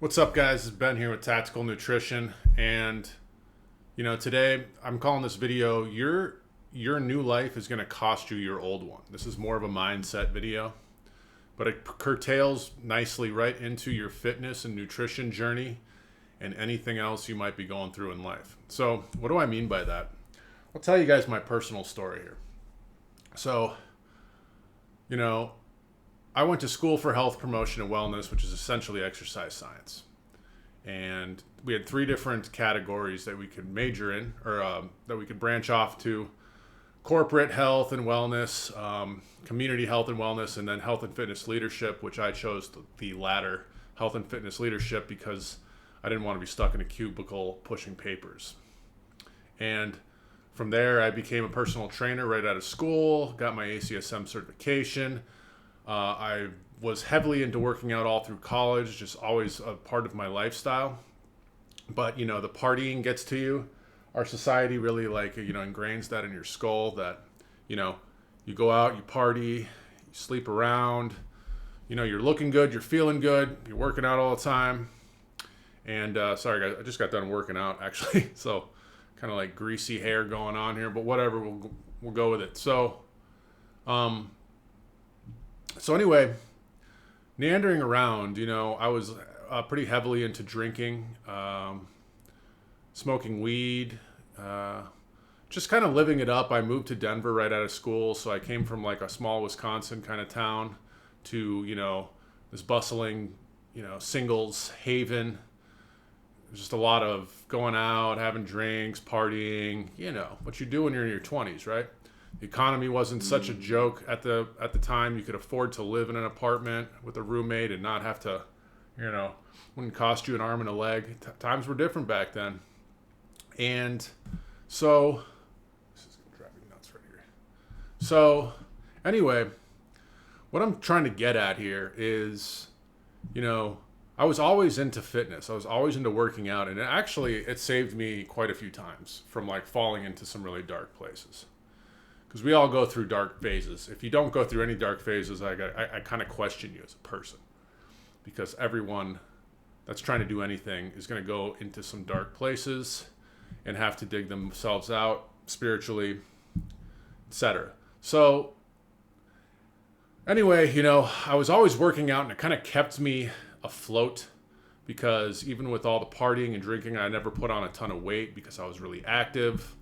What's up, guys? It's Ben here with Tactical Nutrition, and today I'm calling this video "Your New Life is going to cost you your old one." This is more of a mindset video, but it curtails nicely right into your fitness and nutrition journey and anything else you might be going through in life. So, what do I mean by that? I'll tell you guys my personal story here. So, you know, I went to school for health promotion and wellness, which is essentially exercise science. And we had three different categories that we could major in, or that we could branch off to: corporate health and wellness, community health and wellness, and then health and fitness leadership, which I chose the latter, health and fitness leadership, because I didn't want to be stuck in a cubicle pushing papers. And from there, I became a personal trainer right out of school, got my ACSM certification. I was heavily into working out all through college, just always a part of my lifestyle. But, the partying gets to you. Our society really ingrains that in your skull that, you go out, you party, you sleep around, you're looking good, you're feeling good, you're working out all the time. And sorry guys, I just got done working out actually. So kind of like greasy hair going on here, but whatever, we'll go with it. So anyway, meandering around, I was pretty heavily into drinking, smoking weed, just kind of living it up. I moved to Denver right out of school, so I came from like a small Wisconsin kind of town to, this bustling, singles haven. Just a lot of going out, having drinks, partying, what you do when you're in your 20s, right? The economy wasn't such a joke at the time. You could afford to live in an apartment with a roommate and not have to, wouldn't cost you an arm and a leg. Times were different back then. And so, this is going to drive me nuts right here. So, anyway, what I'm trying to get at here is, I was always into fitness. I was always into working out. And it saved me quite a few times from like falling into some really dark places. Because we all go through dark phases. If you don't go through any dark phases, I kind of question you as a person. Because everyone that's trying to do anything is going to go into some dark places and have to dig themselves out spiritually, etc. So anyway, I was always working out, and it kind of kept me afloat, because even with all the partying and drinking, I never put on a ton of weight because I was really active.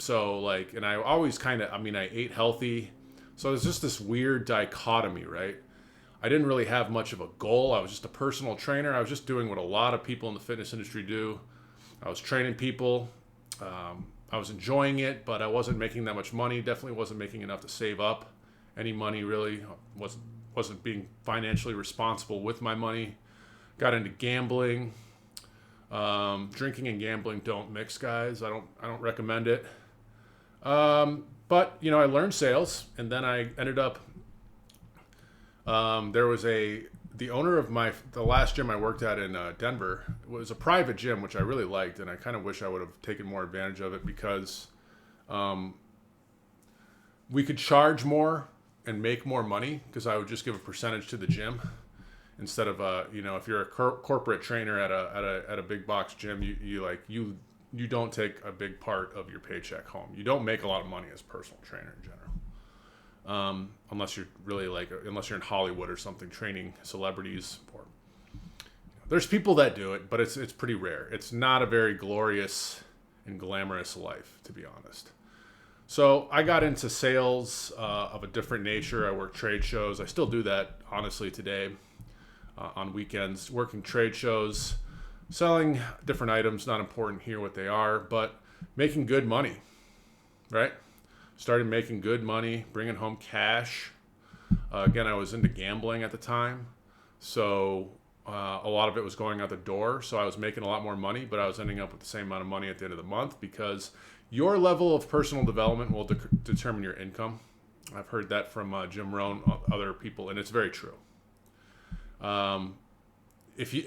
And I always I ate healthy. So it's just this weird dichotomy, right? I didn't really have much of a goal. I was just a personal trainer. I was just doing what a lot of people in the fitness industry do. I was training people. I was enjoying it, but I wasn't making that much money. Definitely wasn't making enough to save up any money, really. Wasn't being financially responsible with my money. Got into gambling. Drinking and gambling don't mix, guys. I don't recommend it. But I learned sales, and then I ended up, there was the owner of the last gym I worked at in Denver was a private gym, which I really liked. And I kind of wish I would have taken more advantage of it, because, we could charge more and make more money, because I would just give a percentage to the gym instead of, if you're a corporate trainer at a big box gym, you don't take a big part of your paycheck home. You don't make a lot of money as a personal trainer in general, unless you're really unless you're in Hollywood or something, training celebrities. Or there's people that do it, but it's pretty rare. It's not a very glorious and glamorous life, to be honest. So I got into sales of a different nature. I work trade shows. I still do that, honestly, today on weekends, working trade shows. Selling different items, not important here what they are, but making good money, right? Started making good money, bringing home cash. Again, I was into gambling at the time, so a lot of it was going out the door. So I was making a lot more money, but I was ending up with the same amount of money at the end of the month, because your level of personal development will determine your income. I've heard that from Jim Rohn, other people, and it's very true.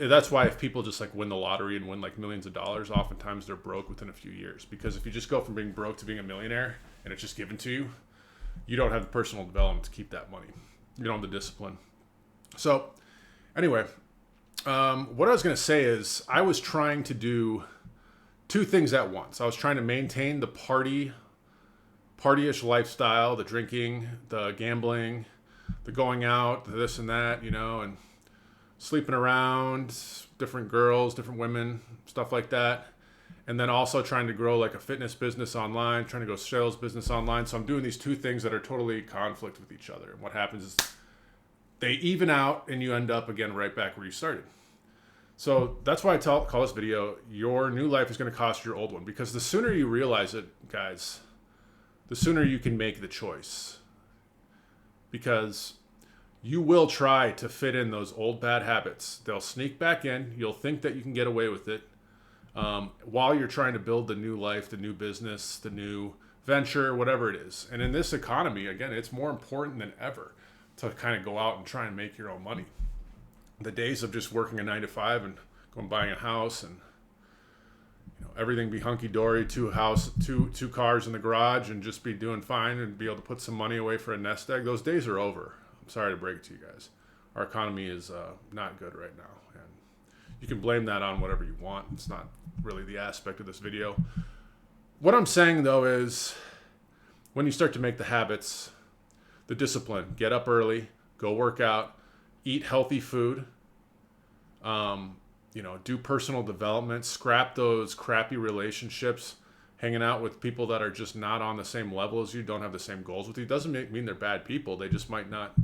That's why if people just win the lottery and win millions of dollars, oftentimes they're broke within a few years. Because if you just go from being broke to being a millionaire and it's just given to you, you don't have the personal development to keep that money. You don't have the discipline. So anyway, What I was going to say is I was trying to do two things at once. I was trying to maintain the partyish lifestyle, the drinking, the gambling, the going out, the this and that, and sleeping around, different girls, different women, stuff like that. And then also trying to grow like a fitness business online, trying to go sales business online. So I'm doing these two things that are totally conflict with each other. And what happens is they even out and you end up again right back where you started. So that's why I call this video, your new life is going to cost your old one. Because the sooner you realize it, guys, the sooner you can make the choice. Because you will try to fit in those old bad habits. They'll sneak back in. You'll think that you can get away with it while you're trying to build the new life, the new business, the new venture, whatever it is. And in this economy, again, it's more important than ever to kind of go out and try and make your own money. The days of just working a 9 to 5 and going buying a house and everything be hunky-dory, two cars in the garage and just be doing fine and be able to put some money away for a nest egg, those days are over. I'm sorry to break it to you guys. Our economy is not good right now. And you can blame that on whatever you want. It's not really the aspect of this video. What I'm saying, though, is when you start to make the habits, the discipline, get up early, go work out, eat healthy food, do personal development, scrap those crappy relationships, hanging out with people that are just not on the same level as you, don't have the same goals with you. Doesn't mean they're bad people. They just might not.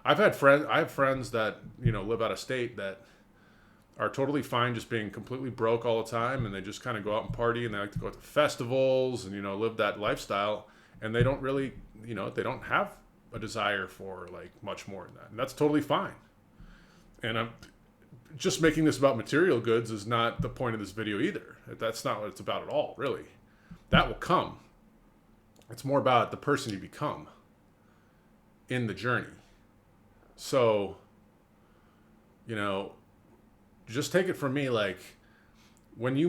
I have friends that, live out of state that are totally fine just being completely broke all the time, and they just kind of go out and party, and they like to go to festivals and, live that lifestyle, and they don't really, they don't have a desire for like much more than that. And that's totally fine. And I'm just making this about material goods is not the point of this video either. That's not what it's about at all, really. That will come. It's more about the person you become in the journey. So, just take it from me, like when you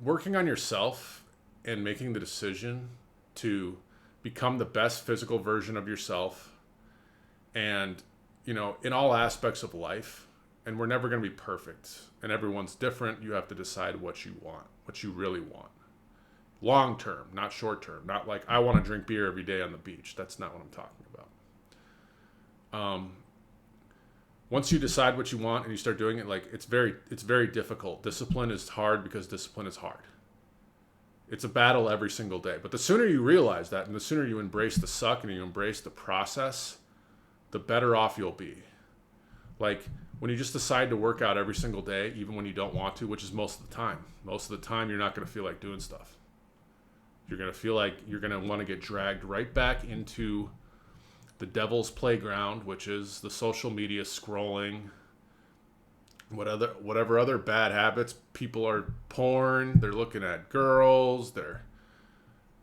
working on yourself and making the decision to become the best physical version of yourself and, in all aspects of life, and we're never going to be perfect and everyone's different. You have to decide what you want, what you really want. Long term, not short term. Not like I want to drink beer every day on the beach. That's not what I'm talking about. Once you decide what you want and you start doing it, like it's very difficult. Discipline is hard because discipline is hard. It's a battle every single day. But the sooner you realize that and the sooner you embrace the suck and you embrace the process, the better off you'll be. Like when you just decide to work out every single day, even when you don't want to, which is most of the time. Most of the time, you're not going to feel like doing stuff. You're going to feel like you're going to want to get dragged right back into the devil's playground, which is the social media scrolling, whatever other bad habits. People are porn, they're looking at girls, they're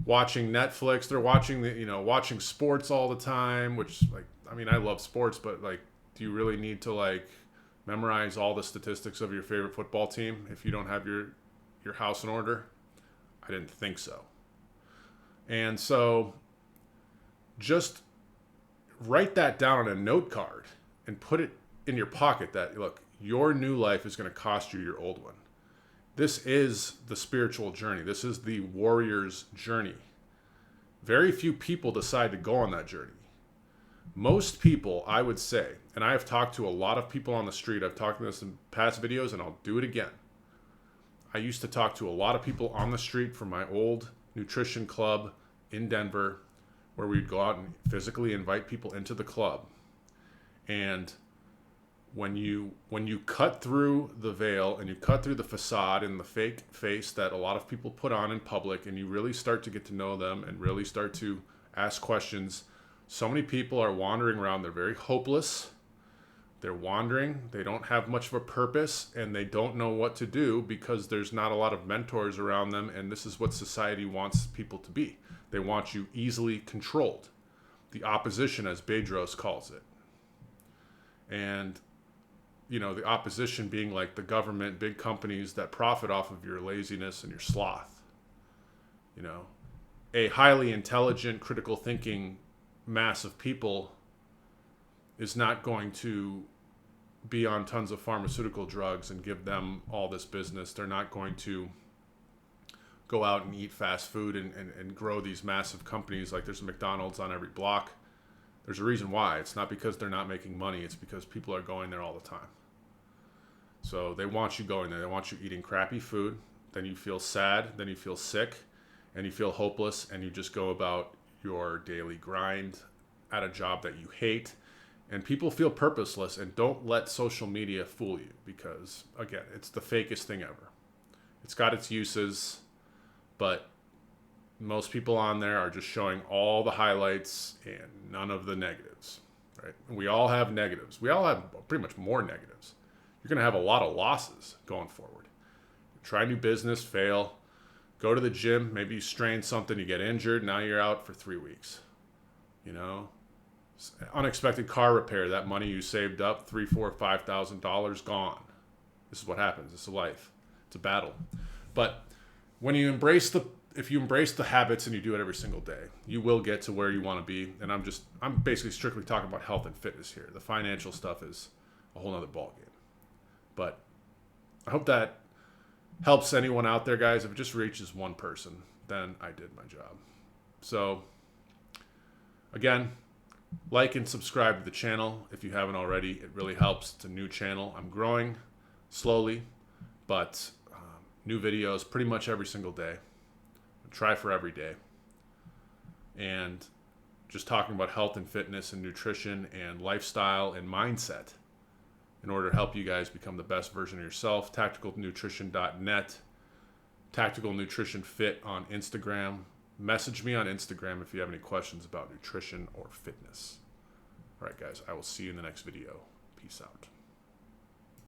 watching Netflix, they're watching watching sports all the time, which I love sports, but do you really need to memorize all the statistics of your favorite football team if you don't have your house in order? I didn't think so. And so just write that down on a note card and put it in your pocket that, look, your new life is going to cost you your old one. This is the spiritual journey. This is the warrior's journey. Very few people decide to go on that journey. Most people, I would say, and I have talked to a lot of people on the street. I've talked to this in past videos, and I'll do it again. I used to talk to a lot of people on the street from my old nutrition club in Denver, where we'd go out and physically invite people into the club. And when you cut through the veil and you cut through the facade and the fake face that a lot of people put on in public, and you really start to get to know them and really start to ask questions, so many people are wandering around. They're very hopeless. They're wandering. They don't have much of a purpose, and they don't know what to do because there's not a lot of mentors around them, and this is what society wants people to be. They want you easily controlled. The opposition, as Bedros calls it. And, the opposition being like the government, big companies that profit off of your laziness and your sloth. A highly intelligent, critical thinking mass of people is not going to be on tons of pharmaceutical drugs and give them all this business. They're not going to go out and eat fast food and grow these massive companies like there's a McDonald's on every block. There's a reason why. It's not because they're not making money. It's because people are going there all the time. So they want you going there. They want you eating crappy food. Then you feel sad. Then you feel sick. And you feel hopeless. And you just go about your daily grind at a job that you hate. And people feel purposeless. And don't let social media fool you. Because, again, it's the fakest thing ever. It's got its uses. But most people on there are just showing all the highlights and none of the negatives. Right? And we all have negatives. We all have pretty much more negatives. You're going to have a lot of losses going forward. Try new business, fail. Go to the gym. Maybe you strain something, you get injured. Now you're out for 3 weeks. You know, unexpected car repair. That money you saved up, $3,000, $4,000, $5,000 gone. This is what happens. This is life. It's a battle. But when you if you embrace the habits and you do it every single day, you will get to where you want to be. And I'm basically strictly talking about health and fitness here. The financial stuff is a whole nother ballgame. But I hope that helps anyone out there, guys. If it just reaches one person, then I did my job. So, again, like and subscribe to the channel if you haven't already. It really helps. It's a new channel. I'm growing slowly, but new videos pretty much every single day. I try for every day. And just talking about health and fitness and nutrition and lifestyle and mindset, in order to help you guys become the best version of yourself. Tacticalnutrition.net, Tactical Nutrition Fit on Instagram. Message me on Instagram if you have any questions about nutrition or fitness. All right, guys, I will see you in the next video. Peace out.